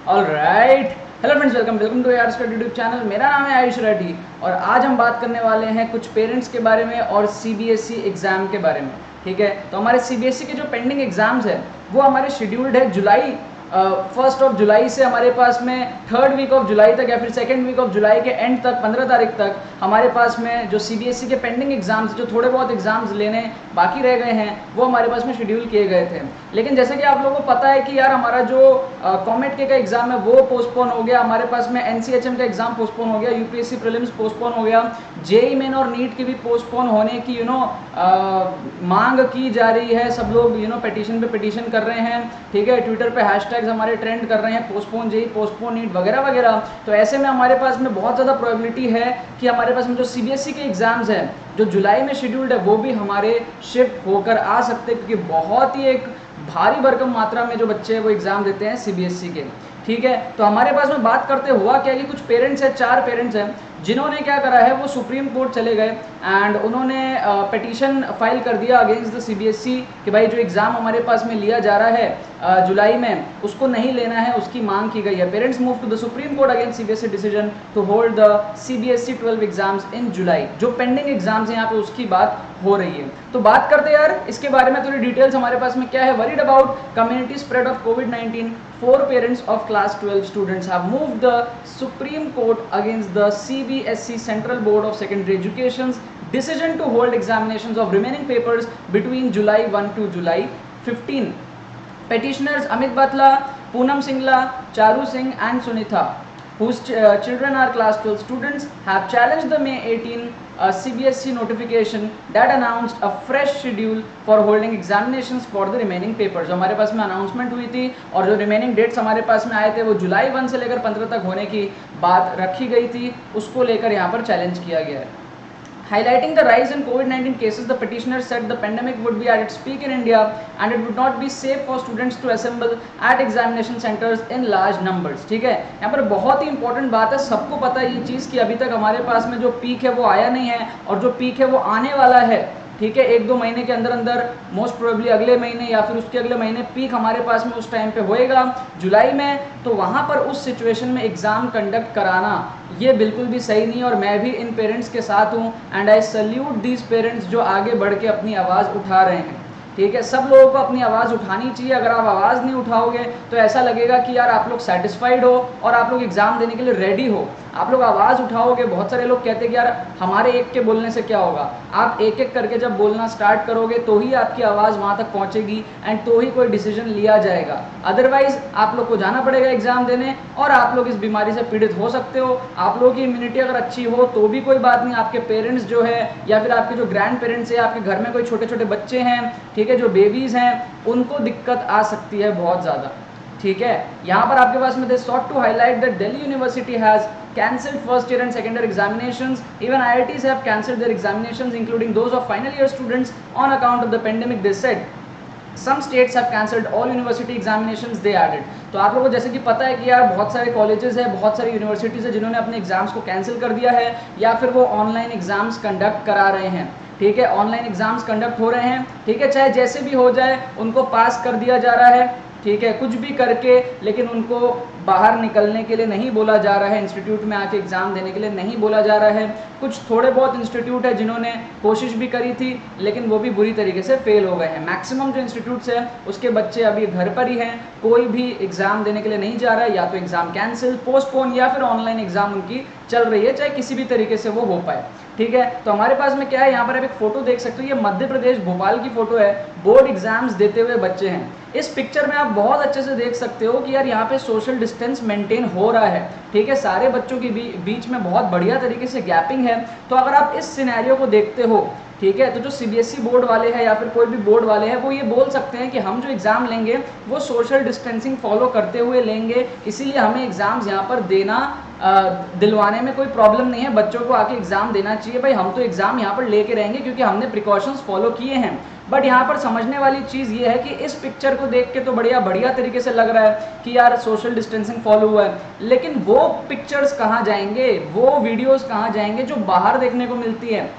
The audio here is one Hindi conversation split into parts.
Alright, hello friends, welcome to यार स्टडी यूट्यूब चैनल। मेरा नाम है आयुष रेड्डी और आज हम बात करने वाले हैं कुछ पेरेंट्स के बारे में और सीबीएसई एग्जाम के बारे में। ठीक है, तो हमारे सीबीएसई के जो पेंडिंग एग्जाम्स है वो हमारे शेड्यूल्ड है जुलाई 1 जुलाई से हमारे पास में 3rd वीक ऑफ जुलाई तक या फिर 2nd वीक ऑफ जुलाई के एंड तक 15 तारीख तक हमारे पास में जो सीबीएसई के पेंडिंग एग्जाम्स, जो थोड़े बहुत एग्जाम्स लेने बाकी रह गए हैं, वो हमारे पास में शेड्यूल किए गए थे। लेकिन जैसे कि आप लोगों को पता है कि यार हमारा जो कॉमेट के का एग्जाम है वो पोस्टपोन हो गया, हमारे पास में एनसीएचएम का एग्जाम पोस्टपोन हो गया, यूपीएससी प्रीलिम्स पोस्टपोन हो गया, जेई मेन और नीट की भी पोस्टपोन होने की मांग की जा रही है। सब लोग पिटीशन पे पिटीशन कर रहे हैं। ठीक है, ट्विटर पे हैशटैग्स हमारे ट्रेंड कर रहे हैं, पोस्टपोन जेई, पोस्टपोन नीट वगैरह वगैरह। तो ऐसे में हमारे पास में बहुत ज़्यादा प्रोबेबिलिटी है कि हमारे पास में जो सीबीएसई के एग्जाम्स हैं जो जुलाई में शेड्यूल्ड है वो भी हमारे शिफ्ट होकर आ सकते हैं, क्योंकि बहुत ही एक भारी भरकम मात्रा में जो बच्चे हैं वो एग्जाम देते हैं सीबीएसई के। ठीक है, तो हमारे पास में बात करते हुआ क्या कि कुछ पेरेंट्स हैं, 4 पेरेंट्स हैं जिन्होंने क्या करा है, वो सुप्रीम कोर्ट चले गए एंड उन्होंने पिटीशन फाइल कर दिया अगेंस्ट द सीबीएसई कि भाई जो एग्ज़ाम हमारे पास में लिया जा रहा है जुलाई में, उसको नहीं लेना है, उसकी मांग की गई है। Parents move to the supreme court against CBSE decision to hold the CBSE 12 exams in July. जो पेंडिंग एग्जाम्स हैं यहाँ पे उसकी बात हो रही है। तो बात करते हैं यार इसके बारे में, थोड़ी डिटेल्स हमारे पास में क्या है। Worried about community spread of covid, 4 parents of class 12 students have moved the Supreme Court against the CBSE Central Board of Secondary Education's decision to hold examinations of remaining papers between July 1 to July 15. Petitioners Amit Batla, Poonam Singla, Charu Singh and Sunitha, whose children are class 12 students, have challenged the May 18 CBSE notification that announced a fresh schedule for holding examinations for the remaining papers। जो हमारे पास में अनाउंसमेंट हुई थी और जो रिमेनिंग डेट्स हमारे पास में आए थे वो जुलाई 1 से लेकर 15 तक होने की बात रखी गई थी, उसको लेकर यहाँ पर चैलेंज किया गया है। Highlighting the rise in COVID-19 cases, the petitioners said the pandemic would be at its peak in India and it would not be safe for students to assemble at examination centers in large numbers। ठीक है, यहाँ पर बहुत ही इंपॉर्टेंट बात है, सबको पता है ये चीज़ कि अभी तक हमारे पास में जो पीक है वो आया नहीं है और जो पीक है वो आने वाला है। ठीक है, 1-2 महीने के अंदर अंदर, मोस्ट प्रोबेबली अगले महीने या फिर उसके अगले महीने पीक हमारे पास में उस टाइम पे होएगा जुलाई में। तो वहाँ पर उस सिचुएशन में एग्ज़ाम कंडक्ट कराना ये बिल्कुल भी सही नहीं, और मैं भी इन पेरेंट्स के साथ हूँ and I salute these parents जो आगे बढ़ के अपनी आवाज़ उठा रहे हैं। ठीक है, सब लोगों को अपनी आवाज़ उठानी चाहिए। अगर आप आवाज़ नहीं उठाओगे तो ऐसा लगेगा कि यार आप लोग सेटिस्फाइड हो और आप लोग एग्ज़ाम देने के लिए रेडी हो। आप लोग आवाज़ उठाओगे, बहुत सारे लोग कहते हैं कि यार हमारे एक के बोलने से क्या होगा। आप एक एक करके जब बोलना स्टार्ट करोगे तो ही आपकी आवाज़ वहाँ तक पहुँचेगी एंड तो ही कोई डिसीजन लिया जाएगा। अदरवाइज आप लोग को जाना पड़ेगा एग्ज़ाम देने और आप लोग इस बीमारी से पीड़ित हो सकते हो। आप लोगों की इम्यूनिटी अगर अच्छी हो तो भी कोई बात नहीं, आपके पेरेंट्स जो है या फिर आपके जो ग्रैंड पेरेंट्स है, आपके घर में कोई छोटे छोटे बच्चे हैं, ठीक है, जो बेबीज़ हैं, उनको दिक्कत आ सकती है बहुत ज़्यादा। ठीक है, यहाँ पर आपके पास में दे sought to highlight that Delhi University has cancelled first year and second year examinations. Even IITs have cancelled their examinations, including those of final year students on account of the pandemic, they said. Some states have cancelled all university examinations, they added. तो आप लोगों को जैसे कि पता है कि यार बहुत सारे कॉलेजेस हैं, बहुत सारी यूनिवर्सिटीज़ हैं जिन्होंने अपने एग्जाम्स को कैंसिल कर दिया है या फिर वो ऑनलाइन एग्जाम्स कंडक्ट करा रहे हैं। ठीक है, ऑनलाइन एग्जाम्स कंडक्ट हो रहे हैं। ठीक है, चाहे जैसे भी हो जाए उनको पास कर दिया जा रहा है। ठीक है, कुछ भी करके, लेकिन उनको बाहर निकलने के लिए नहीं बोला जा रहा है, इंस्टीट्यूट में आके एग्ज़ाम देने के लिए नहीं बोला जा रहा है। कुछ थोड़े बहुत इंस्टीट्यूट है जिन्होंने कोशिश भी करी थी लेकिन वो भी बुरी तरीके से फेल हो गए हैं। मैक्सिमम जो इंस्टीट्यूट्स हैं उसके बच्चे अभी घर पर ही हैं, कोई भी एग्ज़ाम देने के लिए नहीं जा रहा है, या तो एग्ज़ाम कैंसिल, पोस्टपोन या फिर ऑनलाइन एग्ज़ाम उनकी चल रही है, चाहे किसी भी तरीके से वो हो पाए। ठीक है, तो हमारे पास में क्या है, यहाँ पर आप एक फ़ोटो देख सकते हो, ये मध्य प्रदेश भोपाल की फ़ोटो है, बोर्ड एग्जाम्स देते हुए बच्चे हैं। इस पिक्चर में आप बहुत अच्छे से देख सकते हो कि यार यहाँ पे सोशल डिस्टेंस मेंटेन हो रहा है। ठीक है, सारे बच्चों के बीच में बहुत बढ़िया तरीके से गैपिंग है। तो अगर आप इस सिनेरियो को देखते हो, ठीक है, तो जो सीबीएसई बोर्ड वाले हैं या फिर कोई भी बोर्ड वाले हैं वो ये बोल सकते हैं कि हम जो एग्ज़ाम लेंगे वो सोशल डिस्टेंसिंग फॉलो करते हुए लेंगे, इसीलिए हमें एग्ज़ाम्स यहाँ पर देना दिलवाने में कोई प्रॉब्लम नहीं है। बच्चों को आके एग्ज़ाम देना चाहिए, भाई हम तो एग्ज़ाम यहाँ पर लेके रहेंगे क्योंकि हमने प्रिकॉशंस फॉलो किए हैं। बट यहाँ पर समझने वाली चीज़ ये है कि इस पिक्चर को देख के तो बढ़िया तरीके से लग रहा है कि यार सोशल डिस्टेंसिंग फॉलो हुआ है, लेकिन वो पिक्चर्स कहाँ जाएंगे, वो वीडियोस कहाँ जाएंगे जो बाहर देखने को मिलती है।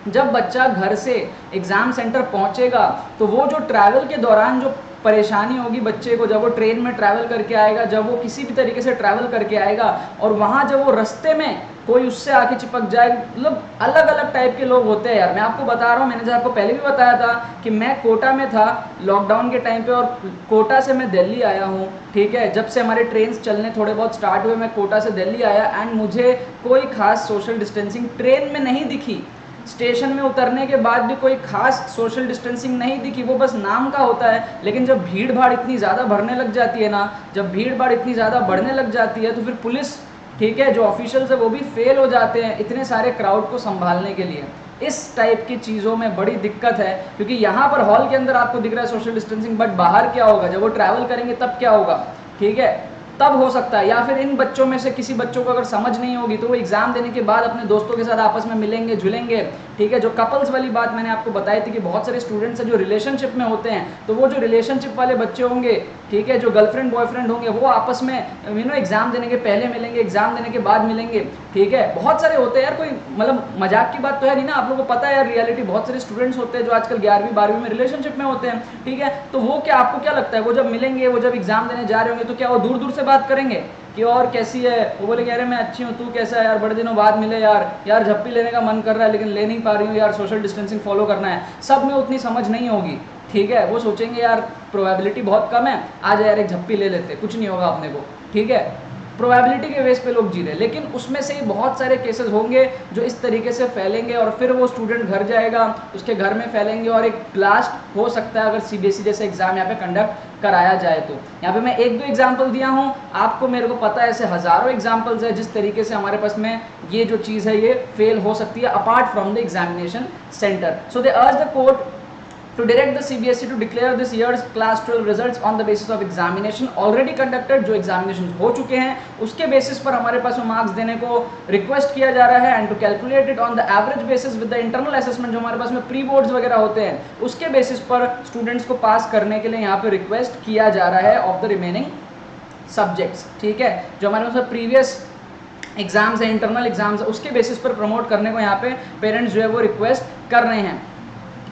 जब बच्चा घर से एग्ज़ाम सेंटर पहुँचेगा तो वो जो ट्रैवल के दौरान जो परेशानी होगी बच्चे को जब वो ट्रेन में ट्रैवल करके आएगा, जब वो किसी भी तरीके से ट्रैवल करके आएगा और वहाँ जब वो रास्ते में कोई उससे आके चिपक जाए। मतलब अलग अलग टाइप के लोग होते हैं यार। मैं आपको बता रहा हूँ, मैंने जब आपको पहले भी बताया था कि मैं कोटा में था लॉकडाउन के टाइम पे और कोटा से मैं दिल्ली आया हूँ, ठीक है। जब से हमारे ट्रेन चलने थोड़े बहुत स्टार्ट हुए मैं कोटा से दिल्ली आया एंड मुझे कोई खास सोशल डिस्टेंसिंग ट्रेन में नहीं दिखी। स्टेशन में उतरने के बाद भी कोई खास सोशल डिस्टेंसिंग नहीं दिखी, वो बस नाम का होता है। लेकिन जब भीड़ भाड़ इतनी ज़्यादा भरने लग जाती है ना, जब भीड़ भाड़ इतनी ज़्यादा बढ़ने लग जाती है तो फिर पुलिस, ठीक है, जो ऑफिशियल्स है वो भी फेल हो जाते हैं इतने सारे क्राउड को संभालने के लिए। इस टाइप की चीज़ों में बड़ी दिक्कत है, क्योंकि यहाँ पर हॉल के अंदर आपको दिख रहा है सोशल डिस्टेंसिंग, बट बाहर क्या होगा जब वो ट्रैवल करेंगे तब क्या होगा, ठीक है। तब हो सकता है, या फिर इन बच्चों में से किसी बच्चों को अगर समझ नहीं होगी तो वो एग्जाम देने के बाद अपने दोस्तों के साथ आपस में मिलेंगे जुलेंगे, ठीक है। जो कपल्स वाली बात मैंने आपको बताई थी कि बहुत सारे स्टूडेंट्स हैं जो रिलेशनशिप में होते हैं, तो वो जो रिलेशनशिप वाले बच्चे होंगे, ठीक है, जो गर्लफ्रेंड बॉयफ्रेंड होंगे, वो आपस में एग्जाम देने के पहले मिलेंगे, एग्जाम देने के बाद मिलेंगे, ठीक है। बहुत सारे होते हैं यार, कोई मतलब मजाक की बात तो है नहीं ना, आप लोगों को पता है यार रियलिटी। बहुत सारे स्टूडेंट्स होते हैं जो आजकल 11वीं 12वीं में रिलेशनशिप में होते हैं, ठीक है। तो वो क्या, आपको क्या लगता है, वो जब मिलेंगे, वो जब एग्जाम देने जा रहे होंगे तो क्या वो दूर दूर से बात करेंगे कि और कैसी है, वो बोले अरे मैं अच्छी हूँ, तू कैसा है यार, बड़े दिनों बाद मिले यार झप्पी लेने का मन कर रहा है लेकिन ले नहीं पा रही हूँ यार, सोशल डिस्टेंसिंग फॉलो करना है। सब में उतनी समझ नहीं होगी, ठीक है। वो सोचेंगे यार प्रोबेबिलिटी बहुत कम है, आ जाए यार एक झप्पी ले लेते, कुछ नहीं होगा अपने को, ठीक है। प्रोबेबिलिटी के बेस पे लोग जी रहे हैं, लेकिन उसमें से बहुत सारे केसेस होंगे जो इस तरीके से फैलेंगे और फिर वो स्टूडेंट घर जाएगा, उसके घर में फैलेंगे और एक ब्लास्ट हो सकता है अगर सीबीएसई जैसे एग्जाम यहाँ पे कंडक्ट कराया जाए तो। यहाँ पे मैं एक दो एग्जाम्पल दिया हूँ आपको, मेरे को पता है ऐसे हजारों एग्जाम्पल्स है जिस तरीके से हमारे पास में ये जो चीज़ है ये फेल हो सकती है apart from the examination centre. सो दे अर्ज the court to direct the CBSE to declare this year's class 12 results on the basis of examination already conducted, जो examinations हो चुके हैं उसके बेसिस पर हमारे पास में मार्क्स देने को रिक्वेस्ट किया जा रहा है, and to calculate it on the average basis with the internal assessment, जो हमारे पास में प्री बोर्ड्स वगैरह होते हैं उसके बेसिस पर स्टूडेंट्स को पास करने के लिए यहाँ पे रिक्वेस्ट किया जा रहा है ऑफ द रिमेनिंग सब्जेक्ट्स, ठीक है। जो हमारे पास प्रीवियस एग्जाम्स है, इंटरनल एग्जाम्स है, उसके बेसिस पर प्रमोट करने को यहाँ पे पेरेंट्स जो है वो रिक्वेस्ट कर रहे हैं।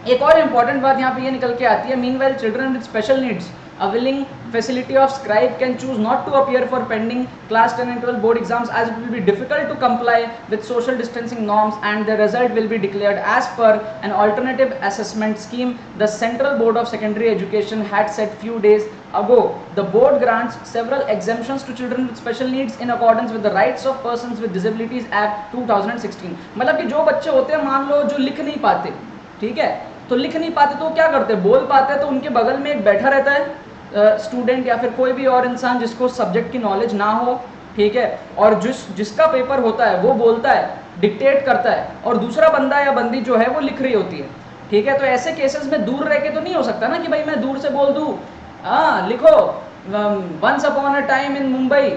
एक और इम्पॉर्टेंट बात यहाँ पे ये निकल के आती है, meanwhile children with special needs a willing facility of scribe can choose not to appear for pending class 10 and 12 board exams as it will be difficult to comply with social distancing norms and the result will be declared as per an alternative assessment scheme the Central Board of Secondary Education had set few days ago. The board grants several exemptions to children with special needs in accordance with the Rights of Persons with Disabilities Act 2016। मतलब कि जो बच्चे होते हैं मान लो जो लिख नहीं पाते, ठीक है, तो लिख नहीं पाते तो क्या करते हैं, बोल पाते हैं, तो उनके बगल में एक बैठा रहता है स्टूडेंट या फिर कोई भी और इंसान जिसको सब्जेक्ट की नॉलेज ना हो, ठीक है, और जिसका पेपर होता है वो बोलता है, डिक्टेट करता है, और दूसरा बंदा या बंदी जो है वो लिख रही होती है, ठीक है। तो ऐसे केसेस में दूर रह के तो नहीं हो सकता ना कि भाई मैं दूर से बोल दूँ लिखो once upon a time in Mumbai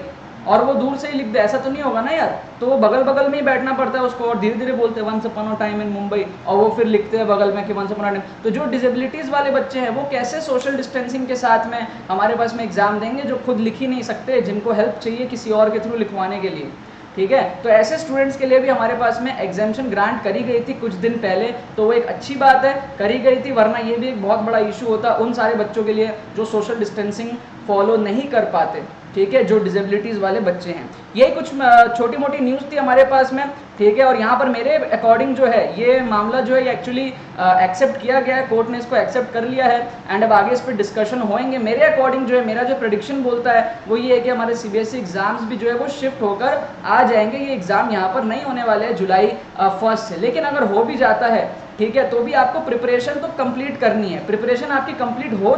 और वो दूर से ही लिख दे, ऐसा तो नहीं होगा ना यार। तो वो बगल बगल में ही बैठना पड़ता है उसको और धीरे धीरे बोलते हैं once upon a time in Mumbai, और वो फिर लिखते हैं बगल में कि वंस अपॉन अ टाइम। तो जो डिसेबिलिटीज़ वाले बच्चे हैं वो कैसे सोशल डिस्टेंसिंग के साथ में हमारे पास में एग्जाम देंगे, जो खुद लिख ही नहीं सकते, जिनको हेल्प चाहिए किसी और के थ्रू लिखवाने के लिए, ठीक है। तो ऐसे स्टूडेंट्स के लिए भी हमारे पास में एग्जामेशन ग्रांट करी गई थी कुछ दिन पहले, तो वो एक अच्छी बात है करी गई थी, वरना ये भी एक बहुत बड़ा इशू होता उन सारे बच्चों के लिए जो सोशल डिस्टेंसिंग फॉलो नहीं कर पाते, ठीक है, जो डिसेबिलिटीज़ वाले बच्चे हैं। यही कुछ छोटी मोटी न्यूज़ थी हमारे पास में, ठीक है। और यहाँ पर मेरे अकॉर्डिंग जो है ये मामला जो है एक्चुअली एक्सेप्ट किया गया है, कोर्ट ने इसको एक्सेप्ट कर लिया है, एंड अब आगे इस पर डिस्कशन होएंगे। मेरे अकॉर्डिंग जो है मेरा जो प्रेडिक्शन बोलता है वो ये है कि हमारे सीबीएसई एग्जाम्स भी जो है वो शिफ्ट होकर आ जाएंगे। ये एग्ज़ाम यहाँ पर नहीं होने वाले हैं जुलाई 1 से, लेकिन अगर हो भी जाता है, ठीक है, तो भी आपको प्रिपरेशन तो कंप्लीट करनी है। प्रिपरेशन आपकी कंप्लीट हो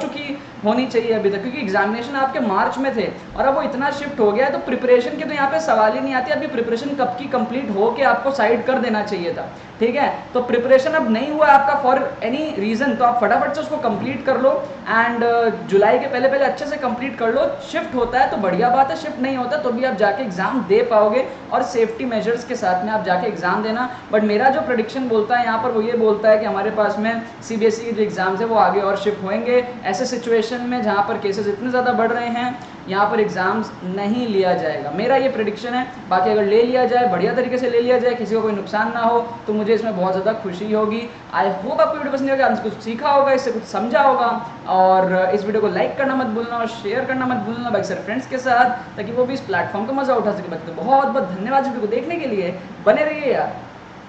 चुकी होनी चाहिए अभी तक, क्योंकि एग्जामिनेशन आपके मार्च में थे और अब वो इतना शिफ्ट हो गया है तो प्रिपरेशन की तो यहाँ पे सवाल ही नहीं आती। अभी प्रिपरेशन कब की कंप्लीट हो के आपको साइड कर देना चाहिए था, ठीक है। तो प्रिपरेशन अब नहीं हुआ आपका फॉर एनी रीज़न, तो आप फटाफट से उसको कंप्लीट कर लो एंड जुलाई के पहले पहले अच्छे से कंप्लीट कर लो। शिफ्ट होता है तो बढ़िया बात है, शिफ्ट नहीं होता तो भी आप जाके एग्जाम दे पाओगे और सेफ्टी मेजर्स के साथ में आप जाके एग्जाम देना। बट मेरा जो प्रेडिक्शन बोलता है यहाँ पर वो ये बोलता है कि हमारे पास में सीबीएसई के जो एग्जाम्स है वो आगे और शिफ्ट होंगे ऐसे सिचुएशन में जहाँ पर केसेस इतने ज़्यादा बढ़ रहे हैं, यहाँ पर एग्ज़ाम्स नहीं लिया जाएगा। मेरा ये प्रेडिक्शन है। बाकी अगर ले लिया जाए, बढ़िया तरीके से ले लिया जाए, किसी को कोई नुकसान ना हो, तो मुझे इसमें बहुत ज़्यादा खुशी होगी। आई होप आपको वीडियो पसंद आएगा, कुछ सीखा होगा, इससे कुछ समझा होगा। और इस वीडियो को लाइक करना मत भूलना और शेयर करना मत भूलना बाकी सारे फ्रेंड्स के साथ, ताकि वो भी इस प्लेटफॉर्म का मजा उठा सके। बहुत बहुत धन्यवाद वीडियो को देखने के लिए। बने रहिए यार।